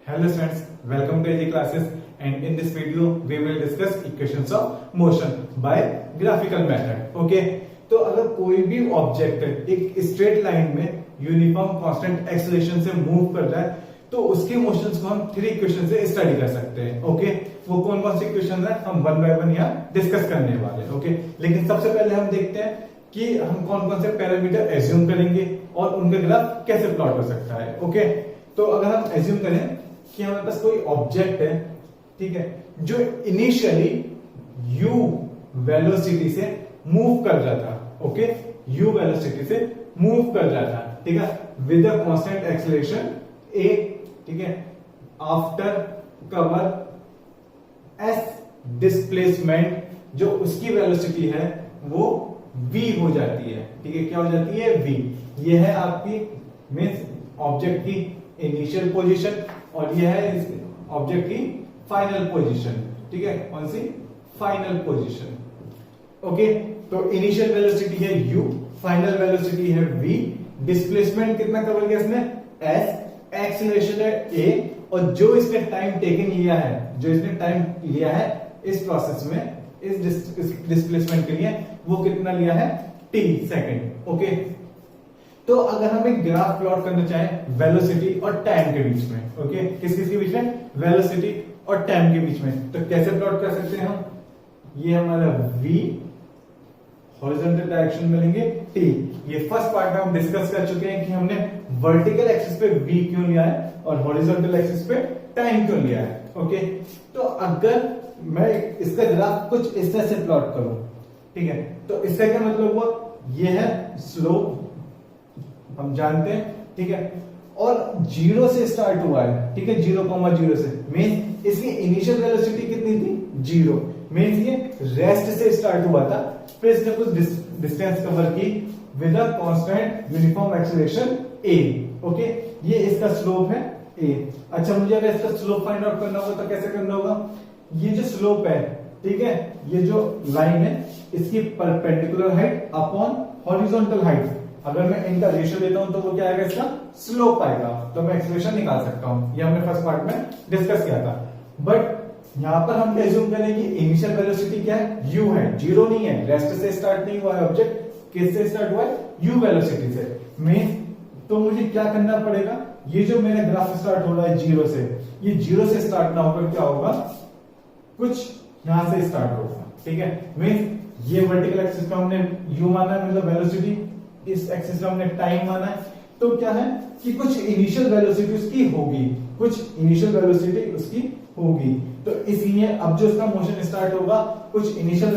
Hello students, welcome to AG classes and in this video we will discuss equations of motion by graphical method. Okay, तो अगर कोई भी object एक straight line में uniform constant acceleration से move कर रहा है तो उसके मोशंस को हम थ्री इक्वेशन से स्टडी कर सकते हैं. ओके, वो कौन कौन सी इक्वेशन है हम वन बाय वन यहाँ डिस्कस करने वाले हैं. ओके, लेकिन सबसे पहले हम देखते हैं कि हम कौन कौन से पैरामीटर एज्यूम करेंगे और उनका ग्राफ कैसे प्लॉट हो सकता है. ओके, तो अगर हम एज्यूम करें कि हमारे पास कोई ऑब्जेक्ट है, ठीक है, जो इनिशियली u वेलोसिटी से मूव कर रहा था. ओके, u वेलोसिटी से मूव कर रहा था, ठीक है, with a constant acceleration a, ठीक है, आफ्टर कवर s डिस्प्लेसमेंट जो उसकी वेलोसिटी है वो v हो जाती है. ठीक है, क्या हो जाती है? v. ये है आपकी मींस ऑब्जेक्ट की इनिशियल पोजीशन और ये है ऑब्जेक्ट की फाइनल पोजीशन. ठीक है, कौन सी? Final position. ओके, तो इनिशियल वेलोसिटी है u, फाइनल वेलोसिटी है v, डिस्प्लेसमेंट कितना कवर किया इसने? s, एक्सीलरेशन है a, और जो इसने टाइम टेकन लिया है, जो इसने टाइम लिया है इस प्रोसेस में, इस डिस्प्लेसमेंट के लिए वो कितना लिया है? t second. ओके, तो अगर हम एक ग्राफ प्लॉट करना चाहें वेलोसिटी और टाइम के बीच में, ओके, किस किस के बीच में? वेलोसिटी और टाइम के बीच में, तो कैसे प्लॉट कर सकते हैं हम? ये हमारा v, हॉरिजॉन्टल डायरेक्शन में लेंगे t. ये फर्स्ट पार्ट में हम डिस्कस कर चुके हैं कि हमने वर्टिकल एक्सिस पे v क्यों लिया है और हॉरिजॉन्टल एक्सिस पे टाइम क्यों लिया है. ओके, तो अगर मैं इसका ग्राफ कुछ इस तरह से प्लॉट करूं, ठीक है, तो इसका क्या मतलब हुआ? ये है स्लोप, हम जानते हैं, ठीक है, और जीरो से स्टार्ट हुआ है. ठीक है, 0,0 से मींस इसकी इनिशियल वेलोसिटी कितनी थी? 0. मींस ये रेस्ट से स्टार्ट हुआ था, फिर इसने कुछ डिस्टेंस कवर की with a constant uniform acceleration a. Okay, ये इसका स्लोप है a. अच्छा, मुझे अगर इसका स्लोप फाइंड आउट करना होगा तो कैसे करना होगा? ये जो स्लोप है, ठीक है, ये जो लाइन है इसकी perpendicular height upon horizontal height, अगर मैं इनका रेशियो लेता हूं तो वो क्या आएगा? इसका स्लोप आएगा. तो मैं एक्सप्रेशन निकाल सकता हूं. ये हमने फर्स्ट पार्ट में डिस्कस किया था. बट यहां पर हम एज्यूम करें कि इनिशियल वेलोसिटी क्या है? u है, जीरो नहीं है, रेस्ट से स्टार्ट नहीं हुआ है ऑब्जेक्ट. किससे स्टार्ट हुआ है? u वेलोसिटी से. मींस तो मुझे क्या करना पड़ेगा? ये जो मेरा ग्राफ स्टार्ट हो रहा है जीरो से, ये जीरो से स्टार्ट ना होकर क्या होगा? कुछ यहां से स्टार्ट होगा. ठीक है, मींस ये वर्टिकल एक्सिस का हमने u माना है, मतलब वेलोसिटी, इस एक्सिस का हमने टाइम माना है. तो क्या है कि कुछ इनिशियल वेलोसिटी उसकी होगी, कुछ इनिशियल वेलोसिटी उसकी होगी. तो इसलिए अब जो इसका मोशन स्टार्ट होगा कुछ इनिशियल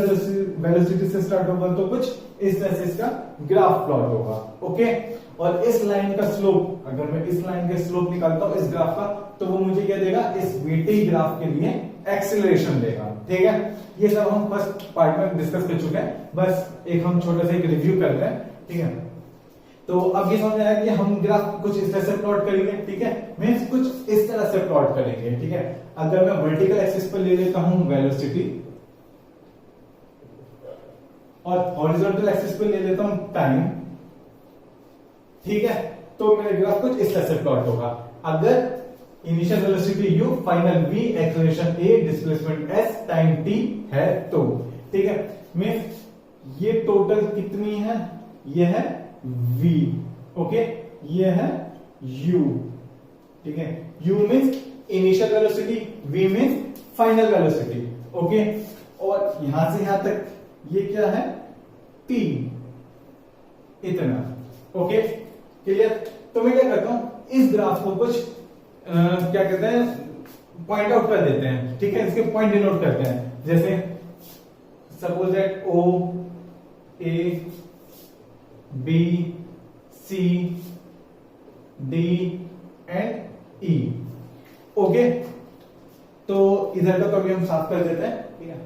वेलोसिटी से स्टार्ट होगा, तो कुछ इस तरह से इसका ग्राफ प्लॉट होगा. ओके, और इस लाइन का स्लोप, अगर मैं इस लाइन का स्लोप निकालता हूं इस ग्राफ का, तो वो मुझे क्या देगा? इस वीटी ग्राफ के लिए एक्सीलरेशन देगा. ठीक है, ये सब हम फर्स्ट पार्ट में डिस्कस कर चुके हैं, बस एक हम छोटा सा एक रिव्यू कर रहे हैं. ठीक है, तो अब ये समझ आया कि हम ग्राफ कुछ इस तरह से प्लॉट करेंगे. ठीक है, मींस कुछ इस तरह से प्लॉट करेंगे. ठीक है, अगर मैं वर्टिकल एक्सिस पर ले लेता हूं वेलोसिटी और हॉरिजॉन्टल एक्सिस पर ले लेता हूं टाइम, ठीक है, तो मेरा ग्राफ कुछ इस तरह से प्लॉट होगा. अगर initial velocity u, final v, acceleration a, displacement s, time t है तो. ठीक है, मींस ये टोटल कितनी है? ये है v. ओके, ये है u. ठीक है, u means initial velocity, v means final velocity. Okay, और यहां से यहां तक ये क्या है? t. इतना. Okay, clear? तो मैं क्या करता हूं, इस ग्राफ को कुछ क्या कहते हैं, पॉइंट आउट कर देते हैं. ठीक है, इसके पॉइंट डिनोट करते हैं. जैसे suppose that o, a, b, c, d and e. Okay, तो इधर का तो अभी हम साफ कर देते हैं. ठीक है,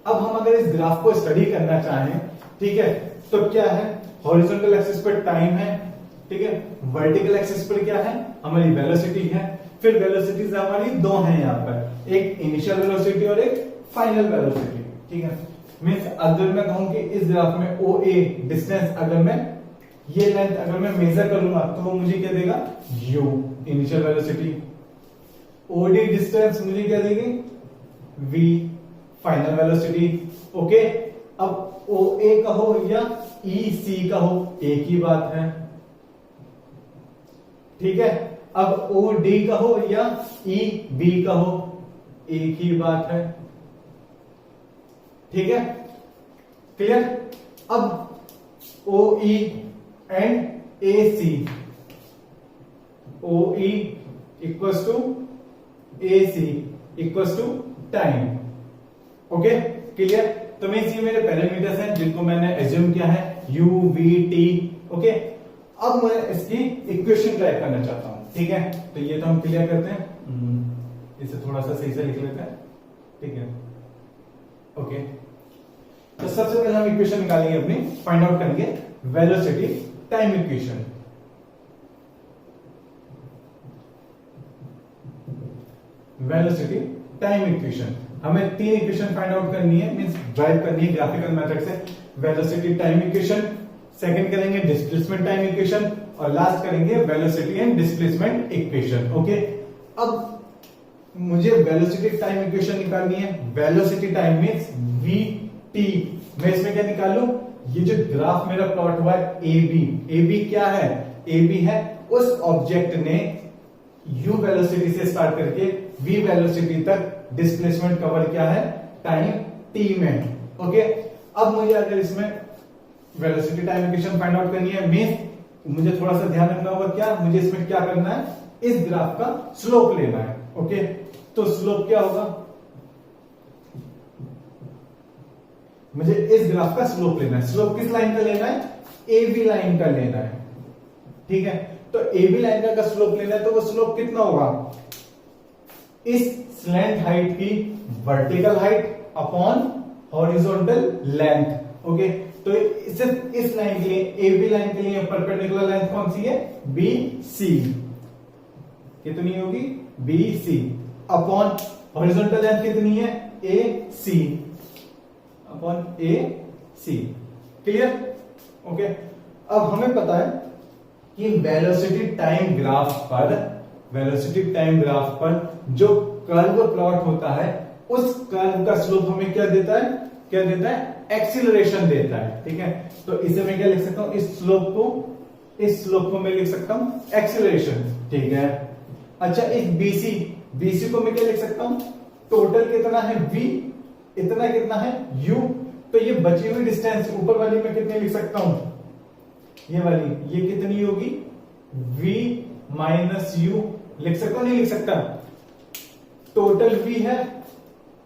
अब हम अगर इस ग्राफ को स्टडी करना चाहें, ठीक है, तो क्या है? हॉरिजॉन्टल एक्सिस पर टाइम है, ठीक है, वर्टिकल एक्सिस पर क्या है? हमारी वेलोसिटी है. फिर वेलोसिटीज हमारी दो हैं यहां पर, एक इनिशियल वेलोसिटी और एक फाइनल वेलोसिटी. ठीक है, मीन्स अगर मैं कहूं कि इस ग्राफ में ओ ए डिस्टेंस अगर मैं ये लेंथ अगर मैं मेजर करूंगा तो वो मुझे क्या देगा, u initial velocity. OD distance मुझे क्या देगी, v फाइनल वेलोसिटी। ओके, अब ओ ए का हो या ई सी का हो एक ही बात है, ठीक है। अब ओ डी का हो या ई बी का हो एक ही बात है, ठीक है, क्लियर। अब O E and A C, O E equals to A C equals to time. Okay, clear. तो मीन्स ये मेरे पैरामीटर्स हैं जिनको मैंने एज्यूम किया है, u v t। ओके, अब मैं इसकी इक्वेशन ट्राई करना चाहता हूं, ठीक है। तो ये तो हम क्लियर करते हैं, इसे थोड़ा सा सही से लिख लेते हैं, ठीक है। ओके, तो सबसे पहले हम इक्वेशन निकालेंगे अपनी, फाइंड आउट करेंगे velocity time equation. Velocity time equation, हमें तीन इक्वेशन फाइंड आउट करनी है, मींस ड्राइव करनी है ग्राफिकल मेथड से। वेलोसिटी टाइम इक्वेशन, सेकंड करेंगे डिस्प्लेसमेंट टाइम इक्वेशन, और लास्ट करेंगे velocity and displacement equation. Okay, अब मुझे वेलोसिटी टाइम इक्वेशन निकालनी है। Velocity time means v t। मैं इसमें क्या निकालूं, ये जो ग्राफ मेरा प्लॉट हुआ है ए बी क्या है, ए बी है उस ऑब्जेक्ट ने u वेलोसिटी से स्टार्ट करके v वेलोसिटी तक डिस्प्लेसमेंट कवर किया है टाइम t में। ओके, अब मुझे अगर इसमें velocity time equation find out करनी है, मींस मुझे थोड़ा सा ध्यान रखना होगा, क्या मुझे इसमें क्या करना है, इस ग्राफ का स्लोप लेना है। ओके, तो स्लोप क्या होगा, मुझे इस ग्राफ का स्लोप लेना है। स्लोप किस लाइन का लेना है, ए बी लाइन का लेना है, ठीक है। तो ए बी लाइन का अगर स्लोप लेना है तो वो स्लोप कितना होगा, इस स्लैंट हाइट की vertical height upon horizontal length. Okay, तो सिर्फ इस लाइन के लिए, ए बी लाइन के लिए परपेंडिकुलर लेंथ कौन सी है, बी सी। कितनी होगी, B C upon horizontal length कितनी है, A C upon A C. Clear. Okay, अब हमें पता है कि वेलोसिटी टाइम ग्राफ पर जो कर्व प्लॉट होता है उस कर्व का स्लोप हमें क्या देता है, एक्सीलरेशन देता है, ठीक है। तो इसे मैं क्या लिख सकता हूं, इस स्लोप को मैं लिख सकता हूं एक्सीलरेशन, ठीक है। अच्छा, इस बीसी को मैं क्या लिख सकता हूं, टोटल कितना है v, इतना कितना है u। तो ये बची हुई डिस्टेंस ऊपर वाली में कितनी लिख सकता हूं, ये वाली, ये कितनी होगी, v माइनस u लिख सकता हूं, नहीं लिख सकता, टोटल v है,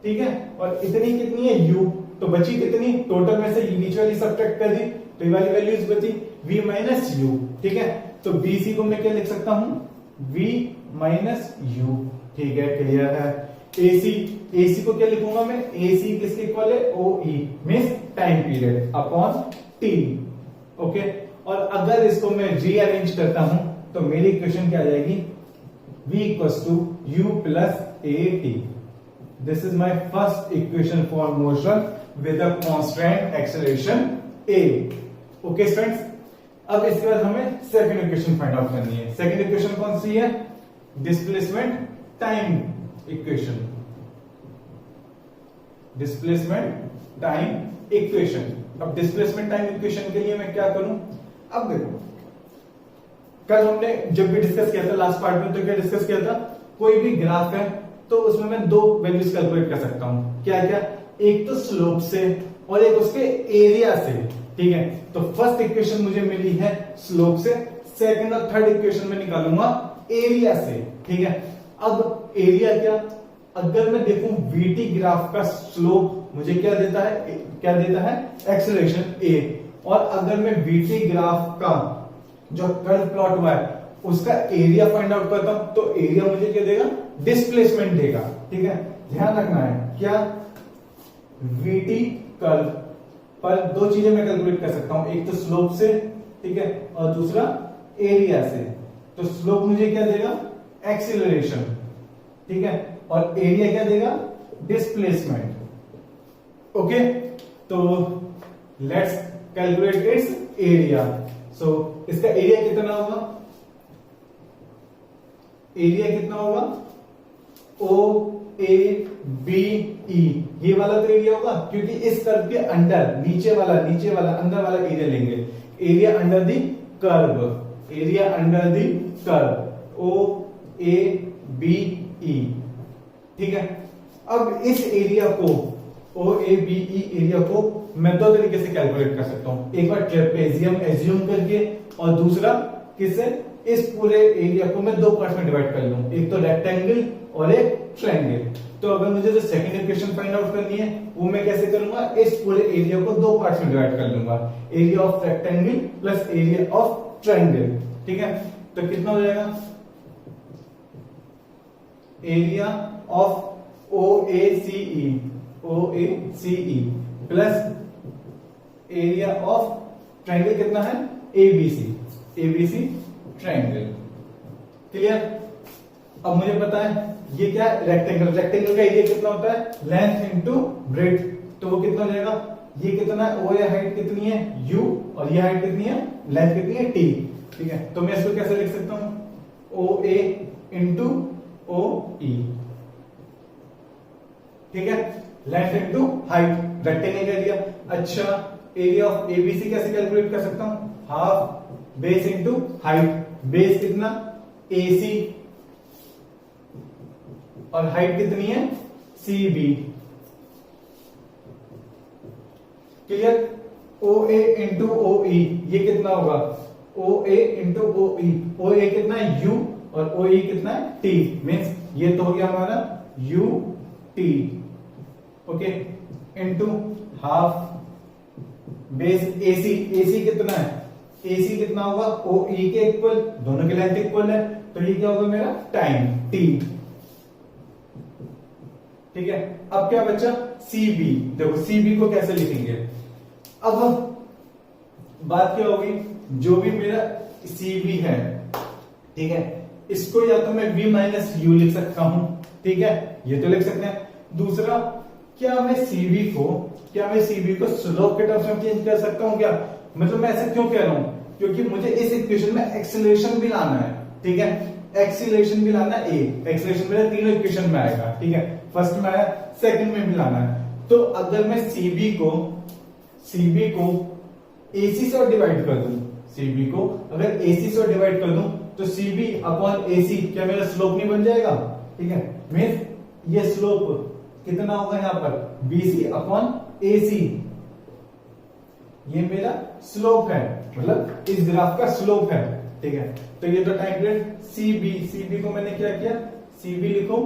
ठीक है, और इतनी कितनी है u, तो बची कितनी, टोटल में से नीचे वाली सब्ट्रैक्ट कर दी तो ये वाली वैल्यूज बची v माइनस u, ठीक है। तो bc को मैं क्या लिख सकता हूं, v माइनस u, ठीक है, क्लियर है। AC को क्या लिखूंगा मैं, AC किसके इक्वल है, OE means time period upon t। Okay, और अगर इसको मैं रीअरेंज करता हूं तो मेरी इक्वेशन क्या आ जाएगी, v equals to u plus at। This is my first equation for motion with a constant acceleration a। Okay students, अब इसके बाद हमें सेकंड इक्वेशन फाइंड आउट करनी है। सेकंड इक्वेशन कौन सी है, displacement time equation. Displacement time equation. अब displacement time equation के लिए मैं क्या करूं, अब देखो, कल हमने जब भी डिस्कस किया था लास्ट पार्ट में, तो क्या डिस्कस किया था, कोई भी ग्राफ है तो उसमें मैं दो वैल्यूज कैलकुलेट कर सकता हूं, क्या क्या, एक तो स्लोप से और एक उसके एरिया से, ठीक है। तो फर्स्ट इक्वेशन मुझे मिली है स्लोप से, सेकंड और थर्ड इक्वेशन में निकालूंगा एरिया से, ठीक है। अब एरिया क्या, अगर मैं देखूं वीटी ग्राफ का स्लोप मुझे क्या देता है, एक्सेलरेशन a, और अगर मैं वीटी ग्राफ का जो कर्व प्लॉट हुआ है उसका एरिया फाइंड आउट करता हूं तो एरिया मुझे क्या देगा, डिस्प्लेसमेंट देगा, ठीक है। ध्यान रखना है क्या, वीटी कर्व पर दो चीजें मैं कैलकुलेट कर सकता हूं, एक तो स्लोप से, ठीक है, और दूसरा एरिया से। तो स्लोप मुझे क्या देगा, एक्सीलरेशन, ठीक है, और एरिया क्या देगा, डिस्प्लेसमेंट। ओके, तो लेट्स कैलकुलेट इट्स एरिया। सो इसका एरिया कितना होगा, एरिया कितना होगा, ओ ए बी ई, ये वाला तो एरिया होगा क्योंकि इस कर्व के अंडर नीचे वाला अंदर वाला एरिया लेंगे, area under the curve, area under the curve O A B E, ठीक है। अब इस एरिया को ओ ए बी ई एरिया को मैं दो तरीके से कैलकुलेट कर सकता हूं, एक बार ट्रेपेजियम एज्यूम करके और दूसरा किससे, इस पूरे एरिया को मैं दो पार्ट में डिवाइड कर लूं, एक तो रेक्टेंगल और एक ट्रायंगल। तो अगर मुझे जो सेकंड इक्वेशन फाइंड आउट करनी है वो मैं कैसे करूंगा, इस पूरे एरिया को दो पार्ट्स में डिवाइड कर लूंगा, area of rectangle plus area of triangle, ठीक है। तो कितना हो जाएगा, area of O A C E plus area of triangle कितना है, एबीसी ट्रायंगल, क्लियर। अब मुझे पता है ये क्या है, रेक्टेंगल का एरिया कितना होता है, लेंथ इंटू ब्रेड्थ, तो वो कितना हो जाएगा, ये कितना है, ओ ए हाइट कितनी है u और ये हाइट कितनी है, लेंथ कितनी है t, ठीक है। तो मैं इसको कैसे लिख सकता हूं, ओ ए इंटू ओ ई, ठीक है, लेंथ इंटू हाइट, रेक्टेंगल का एरिया। अच्छा, एरिया ऑफ एबीसी कैसे कैलकुलेट कर सकता हूं, half base into height, base कितना एसी और हाइट कितनी है सीबी, क्लियर। ओ ए इंटू ओ ई ये कितना होगा, ओ ए इंटू ओ ई, ओ ए कितना है यू और ओ ई कितना है टी, मीन्स ये तो हो गया हमारा U T, okay, into half base AC, AC कितना है, एसी कितना होगा ओ ई के इक्वल, दोनों के लेंथ इक्वल है, तो ये क्या होगा मेरा टाइम टी, ठीक है। अब क्या बचा, सीबी, देखो सीबी को कैसे लिखेंगे, अब बात क्या होगी, जो भी मेरा सीबी है, ठीक है, इसको या तो मैं v माइनस यू लिख सकता हूं, ठीक है, ये तो लिख सकते हैं। दूसरा, क्या मैं सीबी को स्लोप के टर्म्स में चेंज कर सकता हूं क्या, मतलब मैं ऐसा क्यों कह रहा हूं, क्योंकि मुझे इस इक्वेशन में एक्सीलरेशन भी लाना है, ठीक है, एक्सीलरेशन भी लाना है, एक्सीलरेशन मेरे तीनों इक्वेशन में आएगा, ठीक है, फर्स्ट में आया, सेकंड में भी लाना है। तो अगर मैं सीबी को एसी से डिवाइड कर दूं, सीबी को अगर एसी से डिवाइड कर दूं तो सीबी अपॉन एसी क्या मेरा स्लोप नहीं बन जाएगा, ठीक है, मींस ये स्लोप कितना होगा यहां पर बीसी अपॉन एसी, ये मेरा स्लोप है, मतलब इस ग्राफ का स्लोप है, ठीक है। तो ये तो टाइम पीरियड सीबी को मैंने क्या किया, सीबी लिखो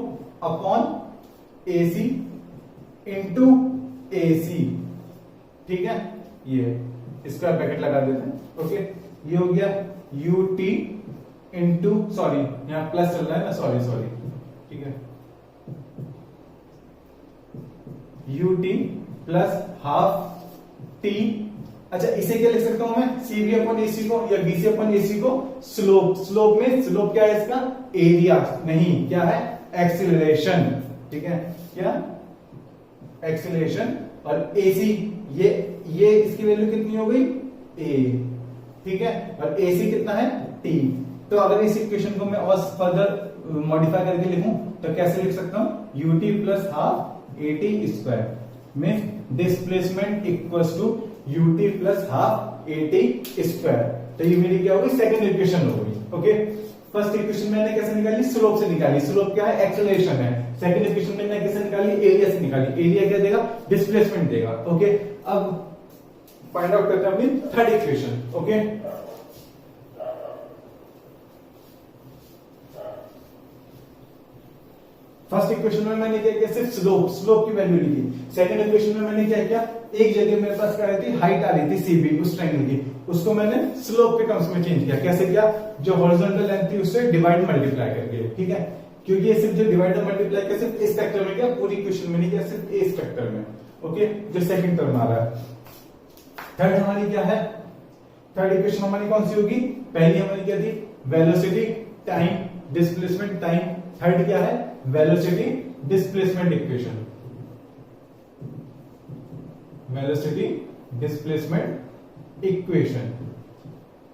अपॉन एसी इंटू एसी, ठीक है, ये स्क्वायर ब्रैकेट लगा देते हैं, ओके। ये हो गया यूटी इंटू, सॉरी यहां प्लस चल रहा है ना, सॉरी, ठीक है, यूटी प्लस हाफ टी। अच्छा, इसे क्या लिख सकता हूं मैं, सीबी अपन एसी को या बीसी अपन एसी को स्लोप में, स्लोप क्या है इसका, एरिया नहीं, क्या है एक्सीलरेशन, ठीक है, क्या एक्सीलरेशन, और एसी ये इसकी वैल्यू कितनी हो गई ए, ठीक है, और एसी कितना है टी। तो अगर इस इक्वेशन को मैं और फर्दर मॉडिफाई करके लिखूं तो कैसे लिख सकता हूं, UT plus half AT square, means displacement equals to UT plus half AT square. तो ये मेरी क्या होगी, सेकंड इक्वेशन होगी, ओके। फर्स्ट इक्वेशन मैंने कैसे निकाली, स्लोप से निकाली, स्लोप क्या है एक्सेलरेशन है। सेकंड इक्वेशन मैंने कैसे निकाली, एरिया से निकाली, एरिया क्या देगा, डिस्प्लेसमेंट देगा, ओके। अब फाइंड आउट करते हैं अपनी third equation, okay. First equation में मैंने क्या किया, सिर्फ स्लोप की वैल्यू लिखी। सेकंड इक्वेशन में मैंने क्या किया, एक जगह मेरे पास क्या थी, हाइट आ रही थी सीबी उस ट्रायंगल की, उसको मैंने स्लोप के टर्म्स में चेंज किया। कैसे किया, जो हॉरिजॉन्टल लेंथ थी उससे डिवाइड मल्टीप्लाई करके, ठीक है, क्योंकि ये सिर्फ जो डिवाइड और मल्टीप्लाई किया सिर्फ इस फैक्टर में किया, पूरी इक्वेशन में नहीं किया, सिर्फ इस फैक्टर में, ओके, जो सेकंड टर्म आ रहा है। थर्ड हमारी क्या है, थर्ड इक्वेशन हमारी कौन सी होगी, पहली हमारी क्या थी, velocity time displacement time, third क्या है, velocity displacement equation, velocity displacement equation,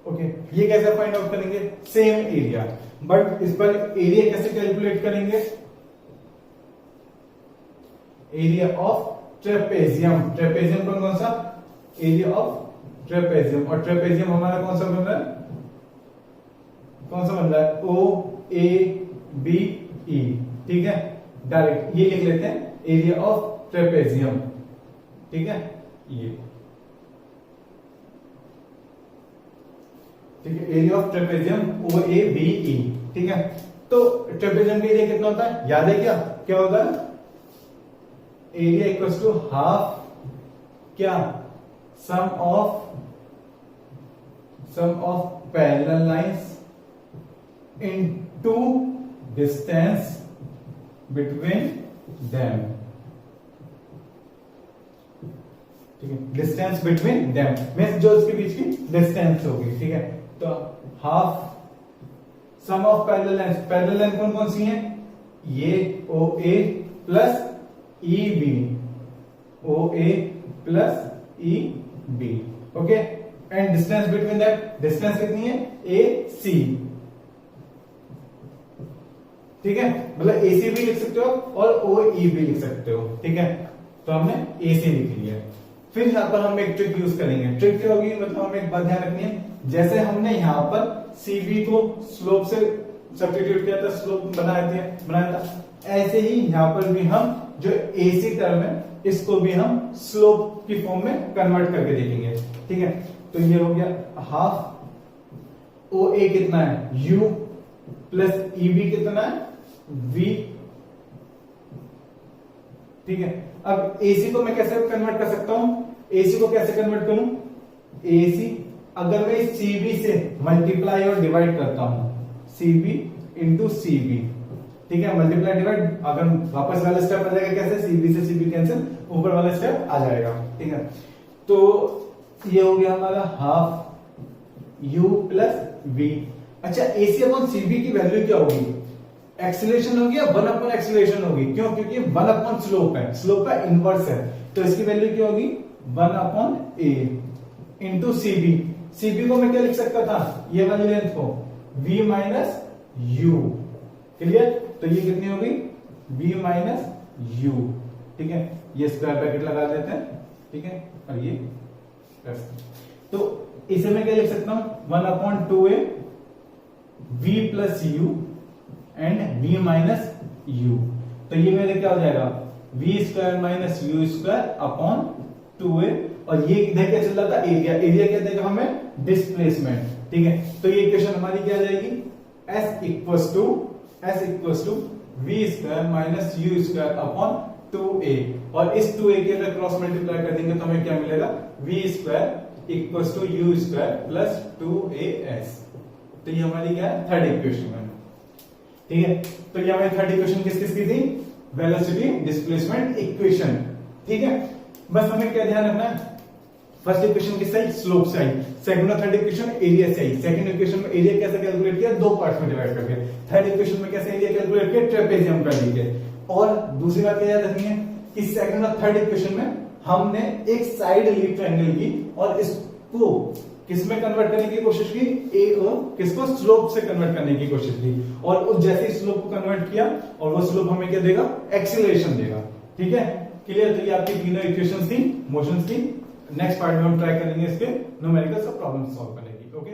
okay, ये कैसे फाइंड आउट करेंगे? सेम एरिया, बट इस पर एरिया कैसे कैलकुलेट करेंगे? Area of trapezium. ट्रेपेजियम कौन सा? एरिया ऑफ ट्रेपेजियम, और ट्रेपेजियम हमारा कौन सा बन रहा है? कौन सा बन रहा है? OABE, ठीक है। डायरेक्ट ये लिख लेते हैं, एरिया ऑफ ट्रेपेजियम, ठीक है, ये ठीक है, एरिया ऑफ ट्रेपेजियम OABE, ठीक है। तो ट्रेपेजियम का एरिया कितना होता है? याद है क्या? क्या होता है? एरिया इक्वल्स टू हाफ क्या? Sum of parallel lines into distance between them, ठीक है। डिस्टेंस बिटवीन देम मींस जो इसके बीच की डिस्टेंस होगी, ठीक है। तो half sum of parallel lines, parallel line कौन कौन सी हैं? ये OA plus EB, OA plus EB, okay. And distance between that, distance कितनी है? AC, ठीक है। मतलब AC भी लिख सकते हो और OE भी लिख सकते हो, ठीक है। तो हमने AC लिख लिया। फिर यहां पर हम एक ट्रिक यूज करेंगे। ट्रिक क्या होगी? मतलब हमें एक बात ध्यान रखनी है, जैसे हमने यहां पर CB को स्लोप से सब्स्टिट्यूट किया था, स्लोप बनाया था, ऐसे ही यहां पर भी हम जो AC टर्म है इसको भी हम स्लोप की फॉर्म में कन्वर्ट करके देखेंगे, ठीक है। तो ये हो गया हाफ OA कितना है? U प्लस EB कितना है? V, ठीक है। अब AC को मैं कैसे कन्वर्ट कर सकता हूं? AC को कैसे कन्वर्ट करूं? AC अगर मैं CB से मल्टीप्लाई और डिवाइड करता हूं, CB इंटू CB, ठीक है। मल्टीप्लाई डिवाइड, अगर वापस वाला स्टेप आ जाएगा कैसे? CB से CB कैंसिल, ऊपर वाला स्टेप आ जाएगा, ठीक है। तो ये हो गया हमारा हाफ U प्लस V। अच्छा, AC अपॉन CB की वैल्यू क्या होगी? एक्सीलरेशन होगी या 1 अपॉन एक्सीलरेशन होगी? क्यों? क्योंकि 1 अपॉन स्लोप है, स्लोप का इनवर्स है, तो इसकी वैल्यू क्या होगी? 1 upon A into CB। CB को मैं क्या लिख सकता था? ये वाली लेंथ को V माइनस U, क्लियर। तो ये कितनी होगी? V माइनस U, ठीक है। ये स्क्वायर ब्रैकेट लगा देते हैं, ठीक है, और ये प्लस। तो इसे मैं क्या लिख सकता हूं? 1 upon 2A V plus U and V minus U। तो ये मेरे क्या हो जाएगा? V square minus U square upon 2A, और ये इधर क्या चल रहा था? एरिया। एरिया क्या देगा हमें? डिस्प्लेसमेंट, ठीक है। तो ये इक्वेशन हमारी क्या आ जाएगी? S equals to V square minus U square upon 2A, और इस 2A के अगर क्रॉस मल्टीप्लाई कर देंगे तो हमें क्या मिलेगा? V square equals to U square plus 2AS। तो ये हमारी क्या है? थर्ड इक्वेशन है, ठीक है। तो ये हमारी थर्ड इक्वेशन किस किस की थी? वेलोसिटी डिस्प्लेसमेंट इक्वेशन, ठीक है। बस हमें क्या ध्यान रखना है? फर्स्ट इक्वेशन किस साइड? Slope side. सेकंड और third equation area side. Second equation में एरिया कैसे कैलकुलेट किया? दो पार्ट्स में डिवाइड करके। थर्ड इक्वेशन में कैसे एरिया कैलकुलेट किया? ट्रेपेजियम कर लीजिए। और दूसरी बात क्या याद रखनी है कि सेकंड और थर्ड इक्वेशन में हमने एक साइड ली ट्रायंगल की और इसको किसमें कन्वर्ट करने की कोशिश की? किसको? स्लोप से कन्वर्ट करने की कोशिश की, और उस जैसे स्लोप को कन्वर्ट किया और वो स्लोप हमें क्या देगा? एक्सीलरेशन देगा, ठीक है। क्लियर। तो ये आपकी तीनों इक्वेशंस थी, मोशंस थी। नेक्स्ट पार्ट में हम ट्राई करेंगे इसके न्यूमेरिकल सब प्रॉब्लम सॉल्व करने की, ओके।